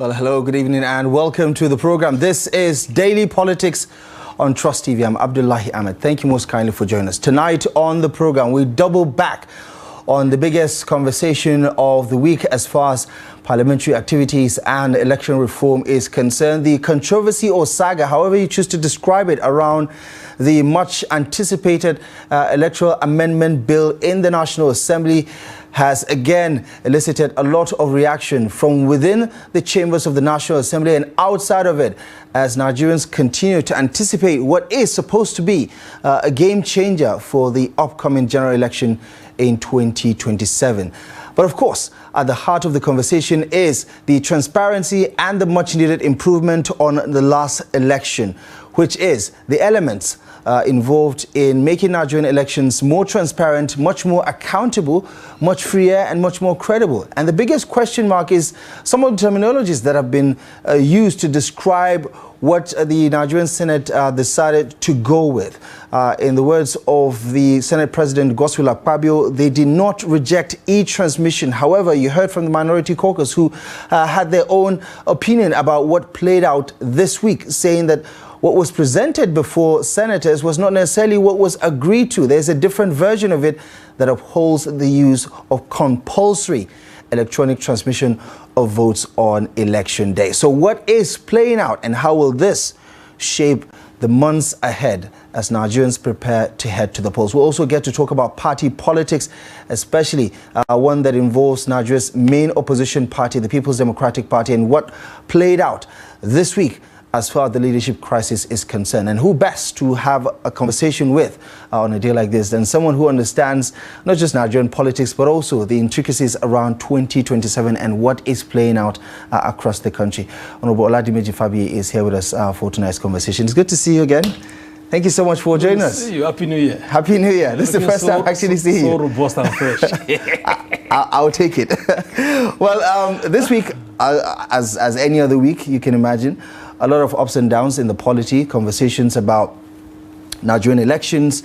Well, hello, good evening, and welcome to the program. This is Daily Politics on Trust TV. I'm Abdullahi Ahmed. Thank you most kindly for joining us. Tonight on the program, we double back on the biggest conversation of the week as far as parliamentary activities and election reform is concerned. The controversy or saga, however you choose to describe it, around the much anticipated electoral amendment bill in the National Assembly has again elicited a lot of reaction from within the chambers of the National Assembly and outside of it, as Nigerians continue to anticipate what is supposed to be a game changer for the upcoming general election in 2027. But of course, at the heart of the conversation is the transparency and the much needed improvement on the last election, which is the elements involved in making Nigerian elections more transparent, much more accountable, much freer and much more credible. And the biggest question mark is some of the terminologies that have been used to describe what the Nigerian Senate decided to go with. In the words of the Senate President Godswill Akpabio, they did not reject e-transmission. However, you heard from the Minority Caucus, who had their own opinion about what played out this week, saying that what was presented before senators was not necessarily what was agreed to. There's a different version of it that upholds the use of compulsory electronic transmission of votes on election day. So what is playing out, and how will this shape the months ahead as Nigerians prepare to head to the polls? We'll also get to talk about party politics, especially one that involves Nigeria's main opposition party, the People's Democratic Party, and what played out this week as far as the leadership crisis is concerned. And who best to have a conversation with on a day like this than someone who understands not just Nigerian politics, but also the intricacies around 2027 and what is playing out across the country. Honorable Oladimeji Fabiyi is here with us for tonight's conversation. It's good to see you again. Thank you so much for joining us. See you. Happy New Year. Happy New Year. This is the first time actually seeing you. So robust and fresh. I'll take it. Well, this week, as any other week, you can imagine, a lot of ups and downs in the polity, conversations about Nigerian elections.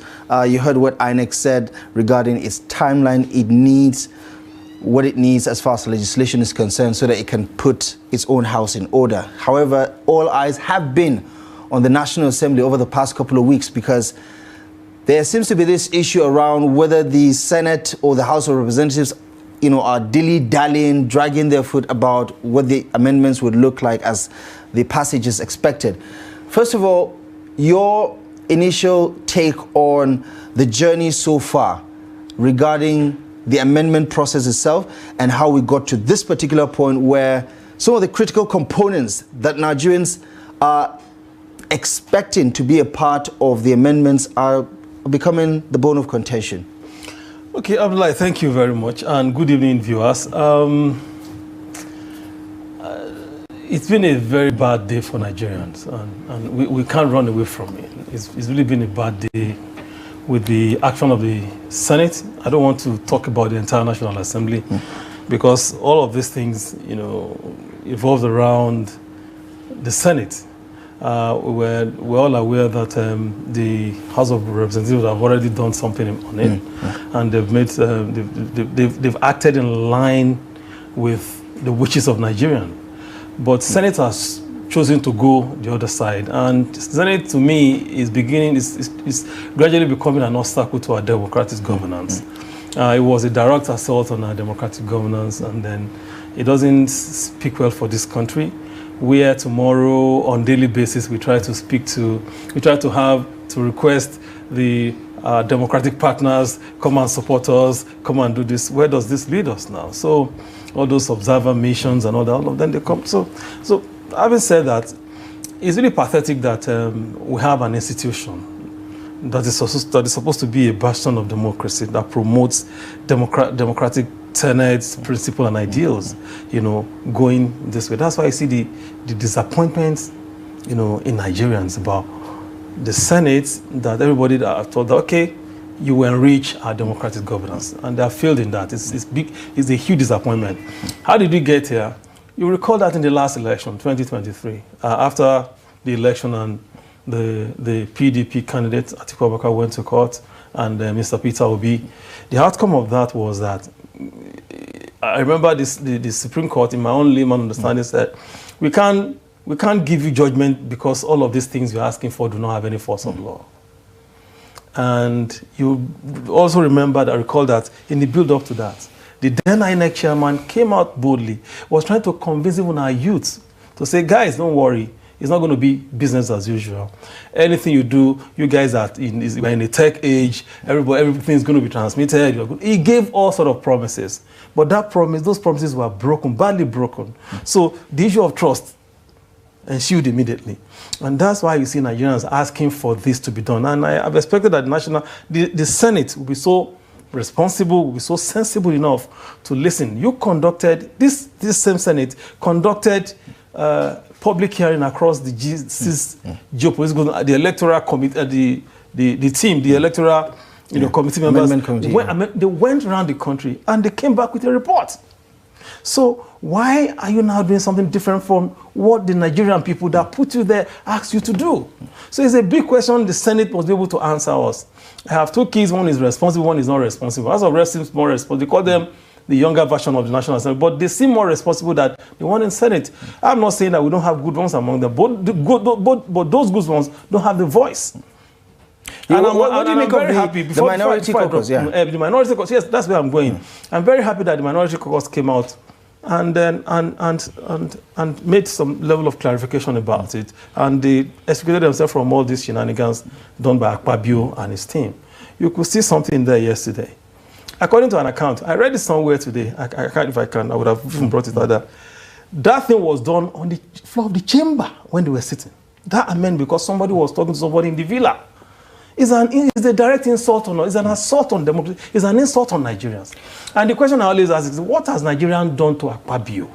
You heard what INEC said regarding its timeline. It needs what it needs as far as legislation is concerned so that it can put its own house in order. However, all eyes have been on the National Assembly over the past couple of weeks, because there seems to be this issue around whether the Senate or the House of Representatives are dilly-dallying, dragging their foot about what the amendments would look like as the passage is expected. First of all, your initial take on the journey so far regarding the amendment process itself and how we got to this particular point where some of the critical components that Nigerians are expecting to be a part of the amendments are becoming the bone of contention. Okay, Abdullah, thank you very much, and good evening, viewers. It's been a very bad day for Nigerians, and we can't run away from it. It's really been a bad day with the action of the Senate. I don't want to talk about the entire National Assembly because all of these things, evolved around the Senate. We're all aware that the House of Representatives have already done something on it, and they've made they've acted in line with the wishes of Nigerians. But Senate has chosen to go the other side, and Senate, to me, is gradually becoming an obstacle to our democratic governance. It was a direct assault on our democratic governance, and then it doesn't speak well for this country, where tomorrow on daily basis we try to request the democratic partners come and support us, come and do this. Where does this lead us now? So all those observer missions and all of them, they come. So having said that, it's really pathetic that we have an institution that is supposed to be a bastion of democracy, that promotes democratic tenets, principles, and ideals, going this way. That's why I see the disappointment, in Nigerians about the Senate, that everybody that thought that, okay, you will enrich our democratic governance, and they have failed in that. It's a huge disappointment. How did we get here? You recall that in the last election, 2023, after the election and the PDP candidate, Atiku Abubakar, went to court, and Mr. Peter Obi, the outcome of that was that I remember the Supreme Court, in my own layman understanding, said, we can't give you judgment because all of these things you're asking for do not have any force of law. And you also recall that in the build-up to that, the then INEC chairman came out boldly, was trying to convince even our youth to say, guys, don't worry, it's not going to be business as usual. Anything you do, you guys are in a tech age, everything is going to be transmitted. He gave all sort of promises. But those promises were broken, badly broken. So the issue of trust ensued immediately. And that's why you see Nigerians asking for this to be done. And I've expected that the Senate will be so responsible, will be so sensible enough to listen. You conducted, this same Senate conducted public hearing across the geopolitical, the electoral committee, the team, the electoral committee members. They went around the country and they came back with a report. So why are you now doing something different from what the Nigerian people that put you there asked you to do? So it's a big question the Senate must be able to answer us. I have two kids, one is responsible, one is not responsible. As of rest seems more responsible. They call them the younger version of the National Assembly, but they seem more responsible than the one in Senate. I'm not saying that we don't have good ones among them, but those good ones don't have the voice. What do you make of the minority caucus? The minority caucus, yes, that's where I'm going. I'm very happy that the minority caucus came out and made some level of clarification about it, and they extricated themselves from all these shenanigans done by Akpabio and his team. You could see something there yesterday. According to an account, I read it somewhere today. I can't, if I can, I would have even brought it out. That thing was done on the floor of the chamber when they were sitting. That amendment because somebody was talking to somebody in the villa. Is a direct insult on us. It's an assault on democracy. It's an insult on Nigerians. And the question I always ask is, what has Nigerian done to Akpabio?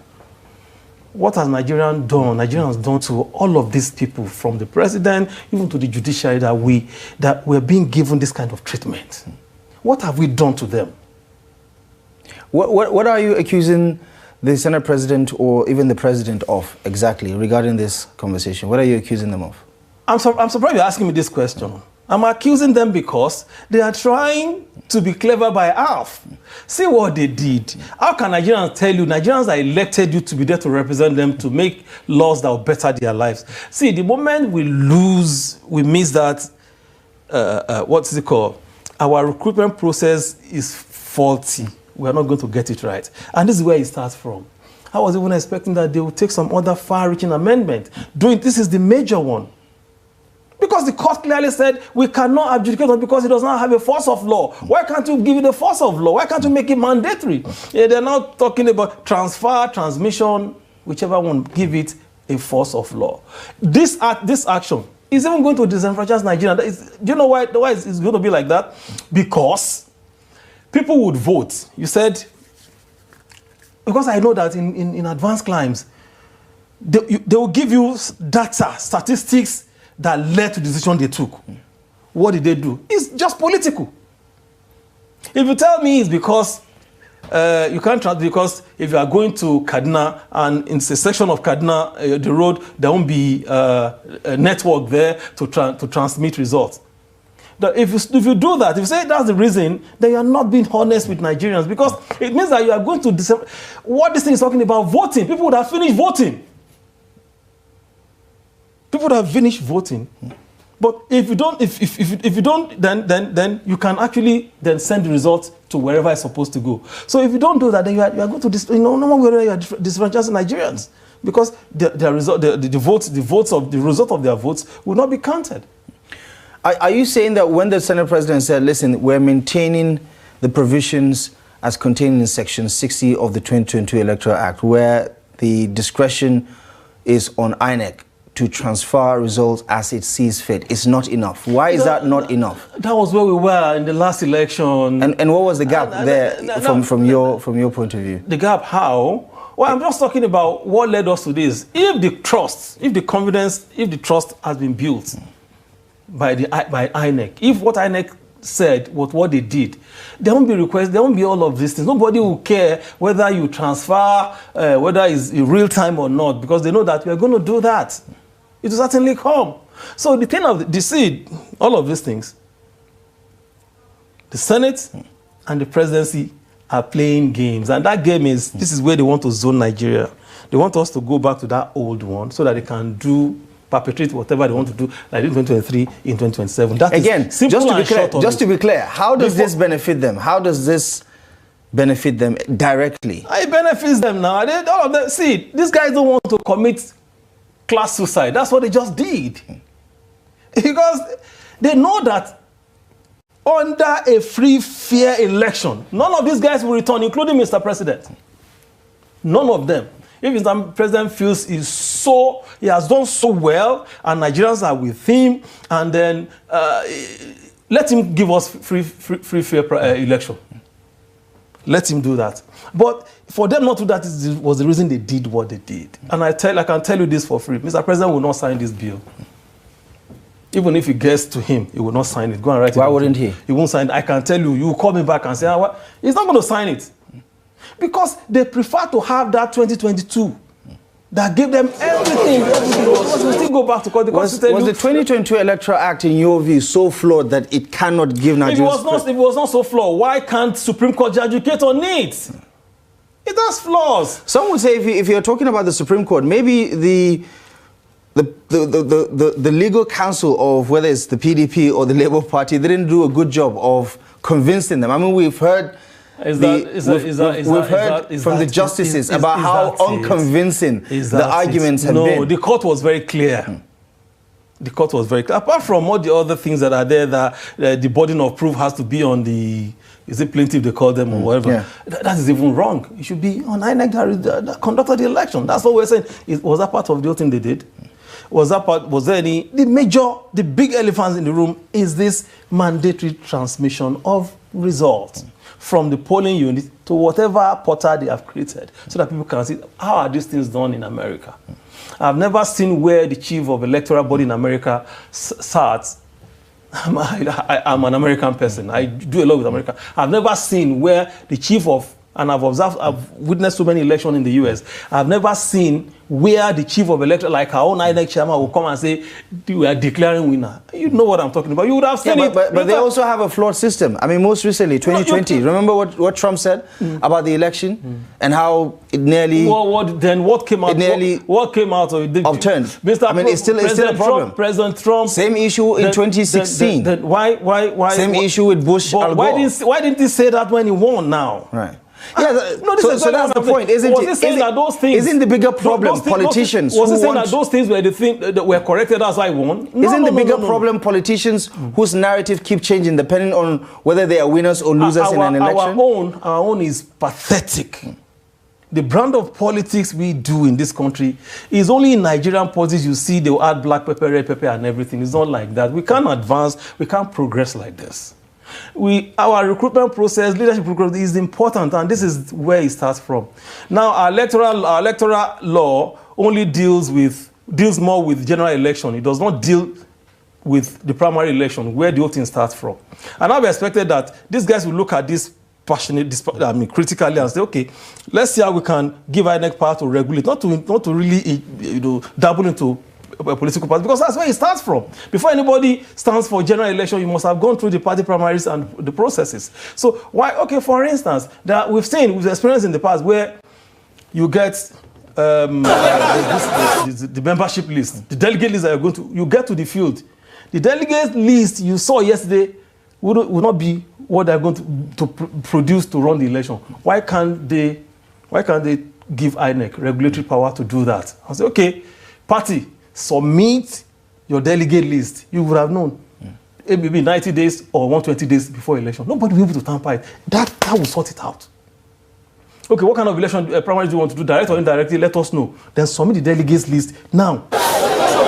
What has Nigerians done to all of these people, from the president, even to the judiciary, that we're being given this kind of treatment? What have we done to them? What are you accusing the Senate President or even the President of exactly regarding this conversation? What are you accusing them of? I'm surprised you're asking me this question. I'm accusing them because they are trying to be clever by half. See what they did. How can Nigerians tell you, Nigerians are elected you to be there to represent them, to make laws that will better their lives? See, the moment we miss that, what's it called? Our recruitment process is faulty. We are not going to get it right. And this is where it starts from. I was even expecting that they would take some other far-reaching amendment. This is the major one. Because the court clearly said we cannot adjudicate it because it does not have a force of law. Why can't you give it a force of law? Why can't you make it mandatory? They're now talking about transfer, transmission, whichever one, give it a force of law. This action is even going to disenfranchise Nigeria. Do you know why it's going to be like that? Because people would vote. You said, because I know that in advanced climes, they will give you data, statistics, that led to the decision they took. What did they do? It's just political. If you tell me it's because you can't transfer, because if you are going to Kaduna and in a section of Kaduna, the road, there won't be a network there to transmit results. If you do that, if you say that's the reason, then you are not being honest with Nigerians, because it means that you are going to what this thing is talking about, voting. People would have finished voting. People would have finished voting. But if you don't, then you can actually then send the results to wherever it's supposed to go. So if you don't do that, then you are going to no one you are disenfranchising Nigerians, because the result of their votes will not be counted. Are you saying that when the Senate President said, listen, we're maintaining the provisions as contained in Section 60 of the 2022 Electoral Act, where the discretion is on INEC to transfer results as it sees fit, it's not enough? Why is that not enough? That was where we were in the last election. And what was the gap from your point of view? The gap, how? Well, I'm just talking about what led us to this. If the trust has been built by INEC, if what INEC said was what they did, there won't be requests, there won't be all of these things. Nobody will care whether you transfer, whether it's in real time or not, because they know that we are going to do that. It will certainly come. So the thing of the seed, all of these things, the Senate and the presidency are playing games. And that game is, this is where they want to zone Nigeria. They want us to go back to that old one so that they can perpetrate whatever they want to do, like in 2023, in 2027. That again, is simple just to be clear, how does this benefit them? How does this benefit them directly? It benefits them now. All of them, see, these guys don't want to commit class suicide. That's what they just did. Because they know that under a free, fair election, none of these guys will return, including Mr. President. None of them. If Mr. President feels he has done so well, and Nigerians are with him, and then let him give us free, fair election. Let him do that. But for them not to do that was the reason they did what they did. And I can tell you this for free. Mr. President will not sign this bill. Even if it gets to him, he will not sign it. Go and write it. Why wouldn't he? He won't sign it. I can tell you, you will call me back and say, he's not going to sign it. Because they prefer to have that 2022 that gave them everything. We still go back to court. Was the 2022 Electoral Act, in your view, so flawed that it cannot give Nigerians... If it was not so flawed, why can't Supreme Court judge educate on it? It has flaws. Some would say, if you're talking about the Supreme Court, maybe the legal counsel of whether it's the PDP or the Labour Party, they didn't do a good job of convincing them. I mean, we've heard... We've heard from the justices about how unconvincing the arguments have been. No, the court was very clear. The court was very clear. Apart from all the other things that are there, that the burden of proof has to be on the, is it plaintiff they call them or whatever? Yeah. That is even wrong. It should be on INEC that conducted the election. That's what we're saying. Was that part of the other thing they did? Was there any? The big elephant in the room is this mandatory transmission of results from the polling unit to whatever portal they have created, so that people can see how are these things done in America. I've never seen where the chief of electoral body in America sat. I'm an American person. I do a lot with America. I've never seen where the chief of, and I've witnessed so many elections in the US. I've never seen where the chief of electoral, like our own INEC chairman, will come and say, we are declaring winner. You know what I'm talking about. You would have seen it. But they also have a flawed system. I mean, most recently, 2020, remember what Trump said about the election and how it nearly... What came out? What came out of it? Upturned. It's still a problem. President Trump... Same issue in 2016. Why? Same issue with Bush, Al Gore. Why didn't he say that when he won now? Right. Yeah, so that's the point, isn't it? Isn't the bigger problem politicians was he saying that those things were the thing that were corrected as I won? Isn't the bigger problem politicians whose narrative keep changing depending on whether they are winners or losers in an election? Our own is pathetic. The brand of politics we do in this country is only in Nigerian politics you see they'll add black pepper, red pepper and everything. It's not like that. We can't advance, we can't progress like this. Our recruitment process, leadership recruitment is important, and this is where it starts from. Now, our electoral law only deals more with general election. It does not deal with the primary election, where the whole thing starts from. And I've expected that these guys will look at this critically and say, okay, let's see how we can give INEC power to regulate, not to really dabble into a political party, because that's where it starts from. Before anybody stands for general election, you must have gone through the party primaries and the processes. So why? Okay, for instance, that we've experienced in the past where you get the membership list, the delegate list that you get to the field. The delegate list you saw yesterday would not be what they're going to produce to run the election. Why can't they give INEC regulatory power to do that? I say, okay, party, submit your delegate list. You would have known. Maybe 90 days or 120 days before election. Nobody will be able to tamper it. That will sort it out. Okay, what kind of election primaries do you want to do, direct or indirectly? Let us know. Then submit the delegates list now.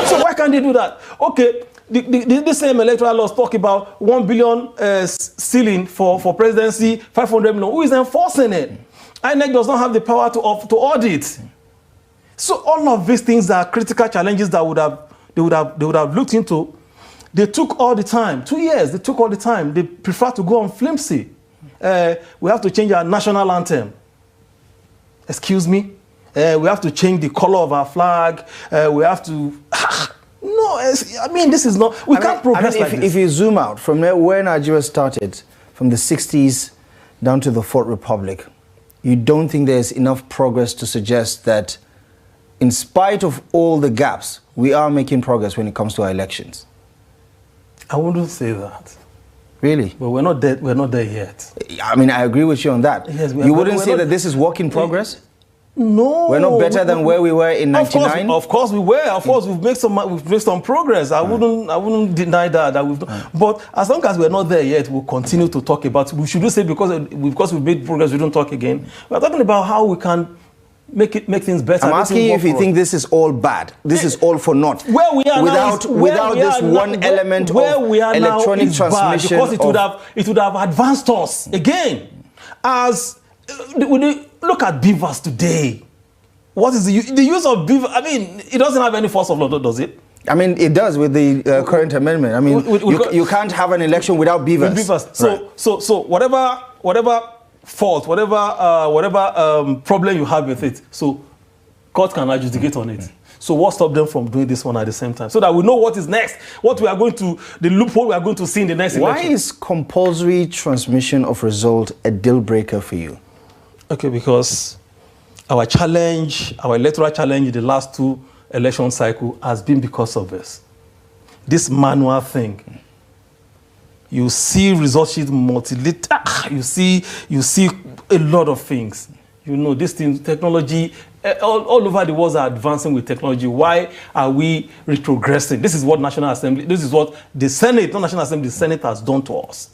So why can't they do that? Okay, the same electoral laws talk about 1 billion ceiling for presidency, 500 million. Who is enforcing it? INEC does not have the power to audit. So all of these things are critical challenges that they would have looked into. They took all the time. 2 years, they took all the time. They prefer to go on flimsy. We have to change our national anthem. Excuse me? We have to change the color of our flag. We have to... No, I mean, this is not... We can't progress like this. If you zoom out from where Nigeria started, from the 60s down to the Fourth Republic, you don't think there's enough progress to suggest that in spite of all the gaps, we are making progress when it comes to our elections? I wouldn't say that. Really? But we're not there. We're not there yet. I mean, I agree with you on that. Yes, you wouldn't say that this is work in progress? No. We're not better than where we were in '99. Of course we were. Of course we've made some progress. I wouldn't deny that we've done. But as long as we're not there yet, we'll continue to talk about. We shouldn't say because we've made progress we don't talk again. We're talking about how we can make things better. I'm asking you if you think this is all bad. This is all for naught. Where we are without this one element of electronic transmission. Because it would have advanced us again. As look at beavers today. What is the use of beaver? I mean, it doesn't have any force of law, does it? I mean, it does with the current amendment. I mean, you can't have an election without beavers. So whatever fault, whatever problem you have with it, so court can adjudicate on it. So what stopped them from doing this one at the same time? So that we know what is next, the loophole we are going to see in the next election. Why is compulsory transmission of result a deal breaker for you? Okay, because our electoral challenge in the last 2 election cycle has been because of this manual thing. You see result sheet multi-liter, you see a lot of things. You know, this thing, technology, all over the world are advancing with technology. Why are we retrogressing? This is what National Assembly, this is what the Senate, not National Assembly, the Senate has done to us.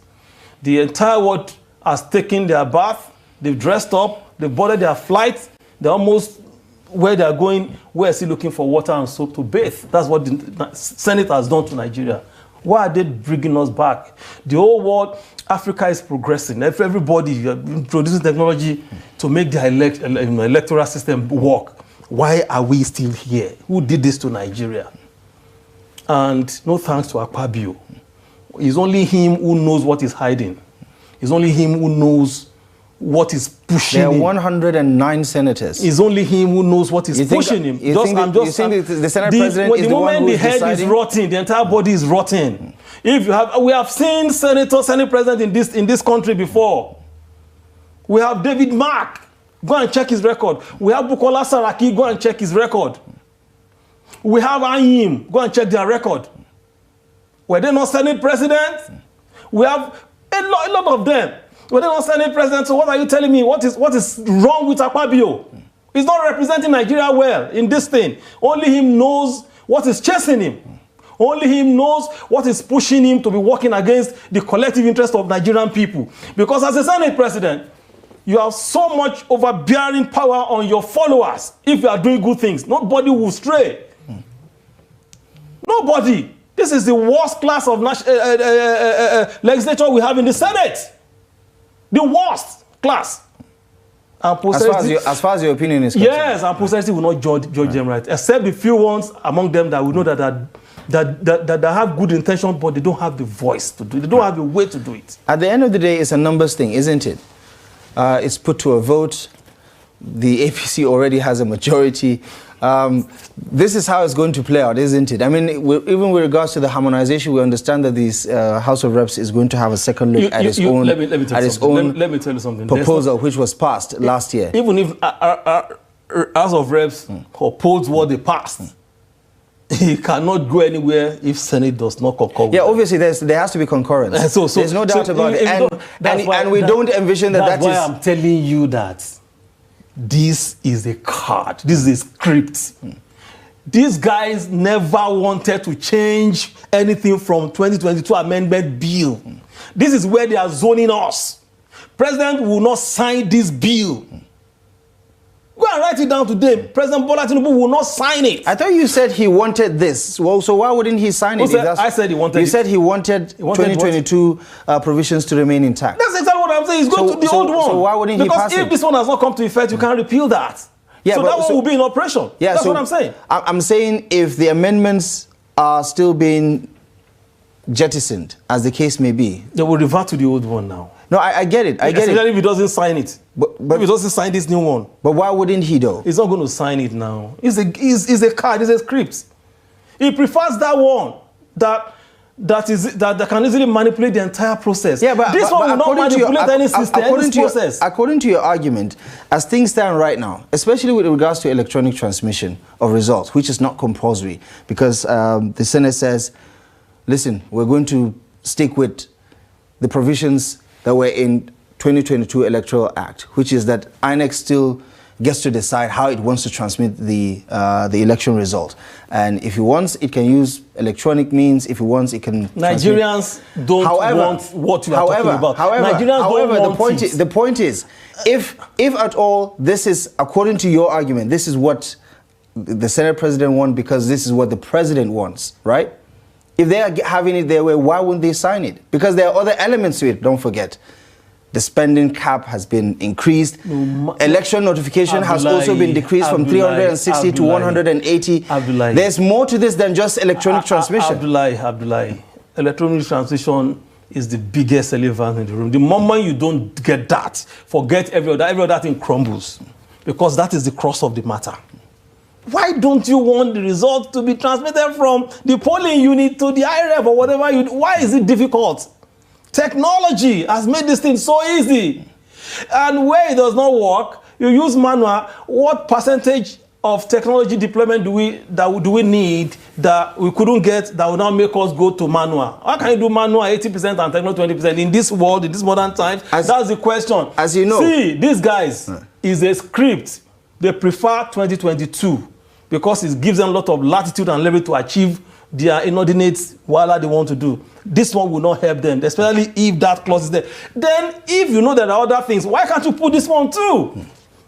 The entire world has taken their bath, they've dressed up, they've boarded their flights, they're almost where they're going, we're still looking for water and soap to bathe. That's what the Senate has done to Nigeria. Why are they bringing us back? The whole world, Africa is progressing. Everybody producing technology to make their electoral system work. Why are we still here? Who did this to Nigeria? And no thanks to Akpabio. It's only him who knows what is hiding. It's only him who knows what is pushing him. There are 109 senators. It's only him who knows what is pushing him. You think the Senate president is the one who is deciding? The moment the head is rotting, the entire body is rotting. We have seen Senate president in this country before. We have David Mark. Go and check his record. We have Bukola Saraki. Go and check his record. We have Ayim. Go and check their record. Were they not Senate presidents? We have a lot of them. Were they not Senate presidents? So what are you telling me? What is wrong with Akpabio? He's not representing Nigeria well in this thing. Only him knows what is chasing him. Only him knows what is pushing him to be working against the collective interest of Nigerian people. Because as a Senate president, you have so much overbearing power on your followers. If you are doing good things, nobody will stray. Nobody. This is the worst class of legislature we have in the Senate. The worst class. And as far as your opinion is concerned. Yes, and posterity will not judge them right. Except the few ones among them that we know that have good intention, but they don't have the voice to do it. They don't have the way to do it. At the end of the day, it's a numbers thing, isn't it? It's put to a vote. The APC already has a majority. This is how it's going to play out, isn't it? I mean, even with regards to the harmonization, we understand that this House of Reps is going to have a second look at its own proposal, which was passed last year. Even if House of Reps oppose what they passed, he cannot go anywhere if Senate does not concur. Yeah, obviously there has to be concurrence. There's no doubt about it. And we don't envision that that's why I'm telling you that this is a card. This is a script. These guys never wanted to change anything from 2022 amendment bill. This is where they are zoning us. President will not sign this bill. Go and write it down today. President Bola Tinubu will not sign it. I thought you said he wanted this. Well, so why wouldn't he sign it? I said he wanted it. You said he wanted 2022 provisions to remain intact. That's exactly what I'm saying. He's going to the old one. So why wouldn't he pass it? Because if this one has not come to effect, you can't repeal that. Yeah, so that one will be in operation. Yeah, that's what I'm saying. I'm saying if the amendments are still being jettisoned, as the case may be, they will revert to the old one now. No, I get it. I get it. Especially if he doesn't sign it. But if he doesn't sign this new one. But why wouldn't he though? He's not going to sign it now. It's a card, it's a script. He prefers that one that that can easily manipulate the entire process. Yeah, but this one will not manipulate any system, any process. According to your argument, as things stand right now, especially with regards to electronic transmission of results, which is not compulsory, because the Senate says, listen, we're going to stick with the provisions that were in 2022 Electoral Act, which is that INEC still gets to decide how it wants to transmit the election result. And if it wants, it can use electronic means. If it wants, it can Nigerians don't want what you are talking about. The point is, if at all, this is, according to your argument, this is what the Senate President wants because this is what the President wants, right? If they are having it their way, why wouldn't they sign it? Because there are other elements to it, don't forget. The spending cap has been increased. Election notification has also been decreased from 360 to 180. There's more to this than just electronic transmission. Abdullahi, electronic transmission is the biggest elephant in the room. The moment you don't get that, forget every other thing crumbles. Because that is the crux of the matter. Why don't you want the result to be transmitted from the polling unit to the IREF or whatever you do? Why is it difficult? Technology has made this thing so easy. And where it does not work, you use manual. What percentage of technology deployment do we need that we couldn't get that will now make us go to manual? How can you do manual 80% and technology 20% in this world, in this modern time? That's the question. As you know. See, these guys is a script. They prefer 2022 because it gives them a lot of latitude and leverage to achieve their inordinate whatever they want to do. This one will not help them, especially if that clause is there. Then, if you know there are other things, why can't you put this one too?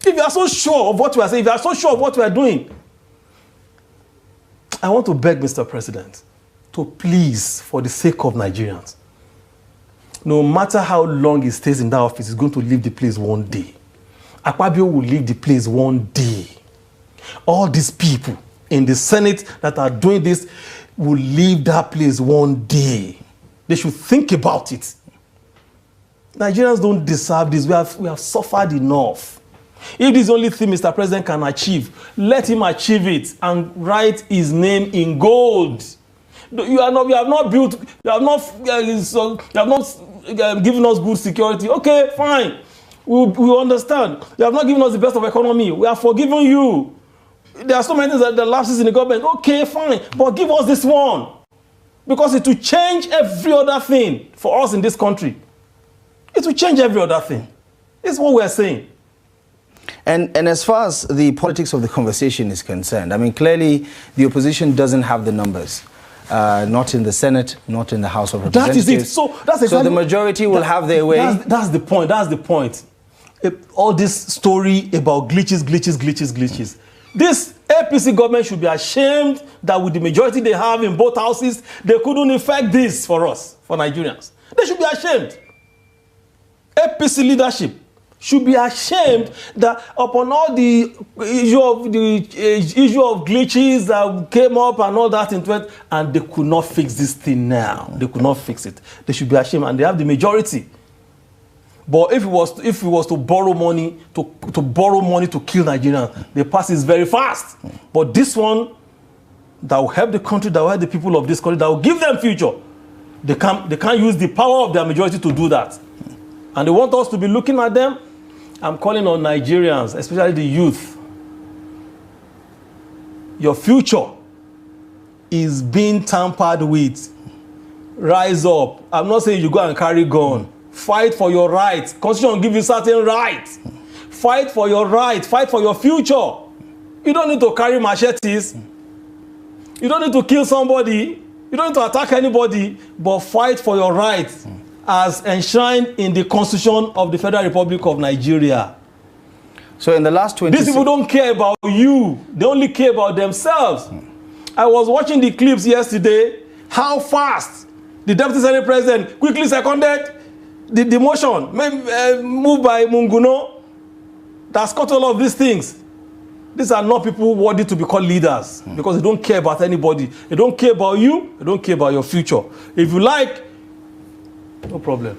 If you are so sure of what you are saying, if you are so sure of what you are doing, I want to beg Mr. President to please, for the sake of Nigerians, no matter how long he stays in that office, he's going to leave the place one day. Akpabio will leave the place one day. All these people in the Senate that are doing this will leave that place one day. They should think about it. Nigerians don't deserve this. We have suffered enough. If this is the only thing Mr. President can achieve, let him achieve it and write his name in gold. You have not given us good security. Okay, fine. We understand. You have not given us the best of economy. We are forgiving you. There are so many things that the lapses in the government. Okay, fine. But give us this one. Because it will change every other thing for us in this country. It will change every other thing. It's what we're saying. And as far as the politics of the conversation is concerned, I mean, clearly the opposition doesn't have the numbers. Not in the Senate, not in the House of Representatives. That is it. So the majority will have their way. That's the point. That's the point. All this story about glitches. This APC government should be ashamed that with the majority they have in both houses, they couldn't effect this for us, for Nigerians. They should be ashamed. APC leadership should be ashamed that upon all the issue of glitches that came up and all that in 20, and they could not fix this thing now. They could not fix it. They should be ashamed, and they have the majority. But if it was to borrow money to kill Nigerians, the pass is very fast. But this one that will help the country, that will help the people of this country, that will give them future, they can't use the power of their majority to do that. And they want us to be looking at them. I'm calling on Nigerians, especially the youth. Your future is being tampered with. Rise up. I'm not saying you go and carry gun. Fight for your rights. Constitution give you certain rights. Fight for your rights. Fight for your future. You don't need to carry machetes. You don't need to kill somebody. You don't need to attack anybody. But fight for your rights as enshrined in the Constitution of the Federal Republic of Nigeria. So in the last 20 these people don't care about you. They only care about themselves. I was watching the clips yesterday. How fast the Deputy Senate President quickly seconded the motion moved by Munguno that's cut all of these things. These are not people worthy to be called leaders because they don't care about anybody. They don't care about you. They don't care about your future. If you like, no problem.